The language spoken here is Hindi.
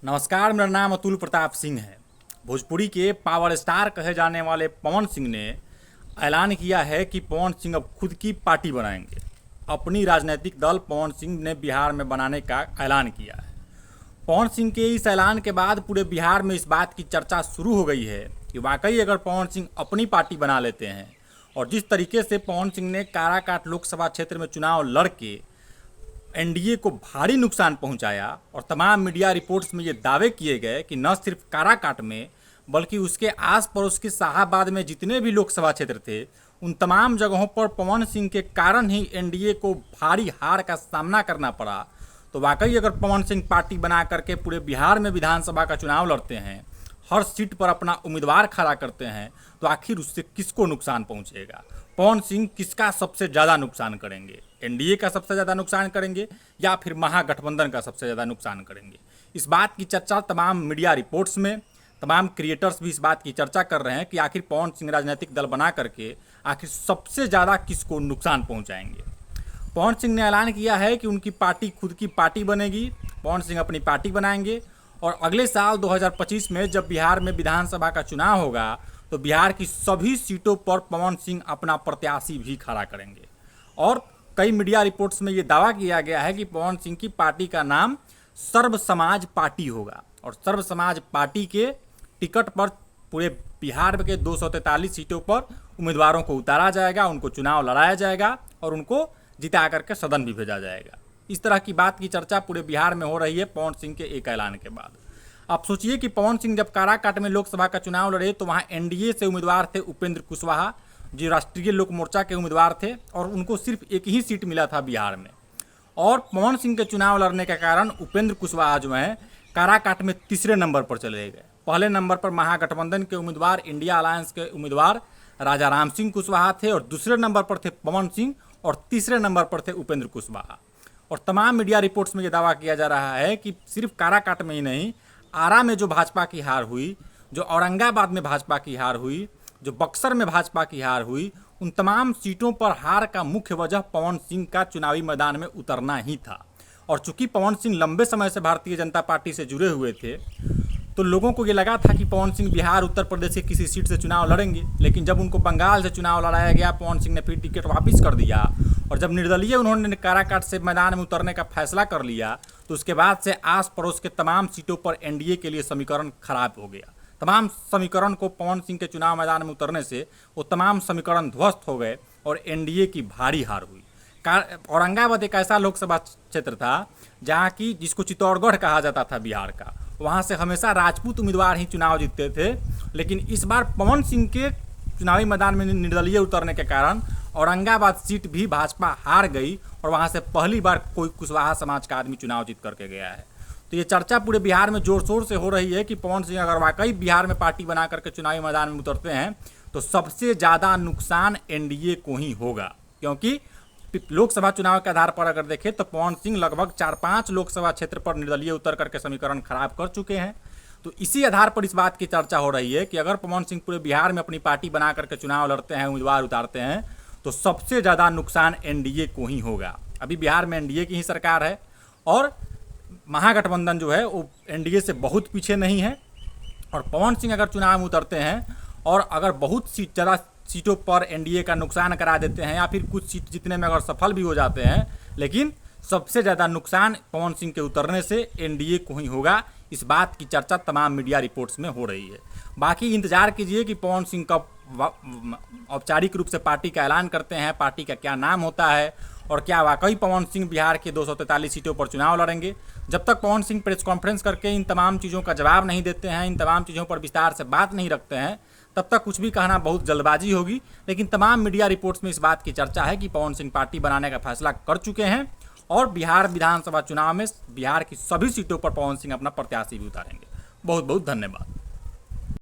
नमस्कार, मेरा नाम अतुल प्रताप सिंह है। भोजपुरी के पावर स्टार कहे जाने वाले पवन सिंह ने ऐलान किया है कि पवन सिंह अब खुद की पार्टी बनाएंगे। अपनी राजनीतिक दल पवन सिंह ने बिहार में बनाने का ऐलान किया है। पवन सिंह के इस ऐलान के बाद पूरे बिहार में इस बात की चर्चा शुरू हो गई है कि वाकई अगर पवन सिंह अपनी पार्टी बना लेते हैं और जिस तरीके से पवन सिंह ने काराकाट लोकसभा क्षेत्र में चुनाव लड़ के एनडीए को भारी नुकसान पहुंचाया और तमाम मीडिया रिपोर्ट्स में ये दावे किए गए कि न सिर्फ काराकाट में बल्कि उसके आस पड़ोस के शाहाबाद में जितने भी लोकसभा क्षेत्र थे उन तमाम जगहों पर पवन सिंह के कारण ही एनडीए को भारी हार का सामना करना पड़ा। तो वाकई अगर पवन सिंह पार्टी बना करके पूरे बिहार में विधानसभा का चुनाव लड़ते हैं, हर सीट पर अपना उम्मीदवार खड़ा करते हैं, तो आखिर उससे किसको नुकसान पहुंचेगा? पवन सिंह किसका सबसे ज़्यादा नुकसान करेंगे? एनडीए का सबसे ज़्यादा नुकसान करेंगे या फिर महागठबंधन का सबसे ज़्यादा नुकसान करेंगे? इस बात की चर्चा तमाम मीडिया रिपोर्ट्स में, तमाम क्रिएटर्स भी इस बात की चर्चा कर रहे हैं कि आखिर पवन सिंह राजनीतिक दल बना करके आखिर सबसे ज़्यादा किसको नुकसान पहुंचाएंगे। पवन सिंह ने ऐलान किया है कि उनकी पार्टी खुद की पार्टी बनेगी। पवन सिंह अपनी पार्टी बनाएंगे और अगले साल 2025 में जब बिहार में विधानसभा का चुनाव होगा तो बिहार की सभी सीटों पर पवन सिंह अपना प्रत्याशी भी खड़ा करेंगे। और कई मीडिया रिपोर्ट्स में ये दावा किया गया है कि पवन सिंह की पार्टी का नाम सर्व समाज पार्टी होगा और सर्व समाज पार्टी के टिकट पर पूरे बिहार के 243 सीटों पर उम्मीदवारों को उतारा जाएगा, उनको चुनाव लड़ाया जाएगा और उनको जिता करके सदन भी भेजा जाएगा। इस तरह की बात की चर्चा पूरे बिहार में हो रही है पवन सिंह के एक ऐलान के बाद। आप सोचिए कि पवन सिंह जब काराकाट में लोकसभा का चुनाव लड़े तो वहाँ एनडीए से उम्मीदवार थे उपेंद्र कुशवाहा, जो राष्ट्रीय लोक मोर्चा के उम्मीदवार थे और उनको सिर्फ एक ही सीट मिला था बिहार में। और पवन सिंह के चुनाव लड़ने के कारण उपेंद्र कुशवाहा जो हैं काराकाट में तीसरे नंबर पर चले गए। पहले नंबर पर महागठबंधन के उम्मीदवार, इंडिया अलायंस के उम्मीदवार राजा राम सिंह कुशवाहा थे और दूसरे नंबर पर थे पवन सिंह और तीसरे नंबर पर थे उपेंद्र कुशवाहा। और तमाम मीडिया रिपोर्ट्स में ये दावा किया जा रहा है कि सिर्फ काराकाट में ही नहीं, आरा में जो भाजपा की हार हुई, जो औरंगाबाद में भाजपा की हार हुई, जो बक्सर में भाजपा की हार हुई, उन तमाम सीटों पर हार का मुख्य वजह पवन सिंह का चुनावी मैदान में उतरना ही था। और चूंकि पवन सिंह लंबे समय से भारतीय जनता पार्टी से जुड़े हुए थे तो लोगों को ये लगा था कि पवन सिंह बिहार, उत्तर प्रदेश के किसी सीट से चुनाव लड़ेंगे। लेकिन जब उनको बंगाल से चुनाव लड़ाया गया, पवन सिंह ने फिर टिकट वापस कर दिया और जब निर्दलीय उन्होंने काराकाट से मैदान में उतरने का फैसला कर लिया तो उसके बाद से आस पड़ोस के तमाम सीटों पर एनडीए के लिए समीकरण खराब हो गया। तमाम समीकरण को पवन सिंह के चुनाव मैदान में उतरने से वो तमाम समीकरण ध्वस्त हो गए और एनडीए की भारी हार हुई। औरंगाबाद एक ऐसा लोकसभा क्षेत्र था जहाँ की जिसको चित्तौड़गढ़ कहा जाता था बिहार का, वहाँ से हमेशा राजपूत उम्मीदवार ही चुनाव जीतते थे। लेकिन इस बार पवन सिंह के चुनावी मैदान में निर्दलीय उतरने के कारण औरंगाबाद सीट भी भाजपा हार गई और वहाँ से पहली बार कोई कुशवाहा समाज का आदमी चुनाव जीत करके गया है। तो ये चर्चा पूरे बिहार में जोर शोर से हो रही है कि पवन सिंह अगर वाकई बिहार में पार्टी बना करके चुनावी मैदान में उतरते हैं तो सबसे ज़्यादा नुकसान एनडीए को ही होगा। क्योंकि लोकसभा चुनाव के आधार पर अगर देखें तो पवन सिंह लगभग 4-5 लोकसभा क्षेत्र पर निर्दलीय उतर करके समीकरण खराब कर चुके हैं। तो इसी आधार पर इस बात की चर्चा हो रही है कि अगर पवन सिंह पूरे बिहार में अपनी पार्टी बना करके चुनाव लड़ते हैं, उम्मीदवार उतारते हैं, तो सबसे ज़्यादा नुकसान एनडीए को ही होगा। अभी बिहार में एनडीए की ही सरकार है और महागठबंधन जो है वो एनडीए से बहुत पीछे नहीं है। और पवन सिंह अगर चुनाव में उतरते हैं और अगर बहुत ज़्यादा सीटों पर एनडीए का नुकसान करा देते हैं या फिर कुछ सीट जीतने में अगर सफल भी हो जाते हैं, लेकिन सबसे ज़्यादा नुकसान पवन सिंह के उतरने से एनडीए को ही होगा। इस बात की चर्चा तमाम मीडिया रिपोर्ट्स में हो रही है। बाकी इंतजार कीजिए कि पवन सिंह कब औपचारिक रूप से पार्टी का ऐलान करते हैं, पार्टी का क्या नाम होता है और क्या वाकई पवन सिंह बिहार के 243 सीटों पर चुनाव लड़ेंगे। जब तक पवन सिंह प्रेस कॉन्फ्रेंस करके इन तमाम चीज़ों का जवाब नहीं देते हैं, इन तमाम चीज़ों पर विस्तार से बात नहीं रखते हैं, तब तक कुछ भी कहना बहुत जल्दबाजी होगी। लेकिन तमाम मीडिया रिपोर्ट्स में इस बात की चर्चा है कि पवन सिंह पार्टी बनाने का फैसला कर चुके हैं और बिहार विधानसभा चुनाव में बिहार की सभी सीटों पर पवन सिंह अपना प्रत्याशी भी उतारेंगे। बहुत बहुत धन्यवाद।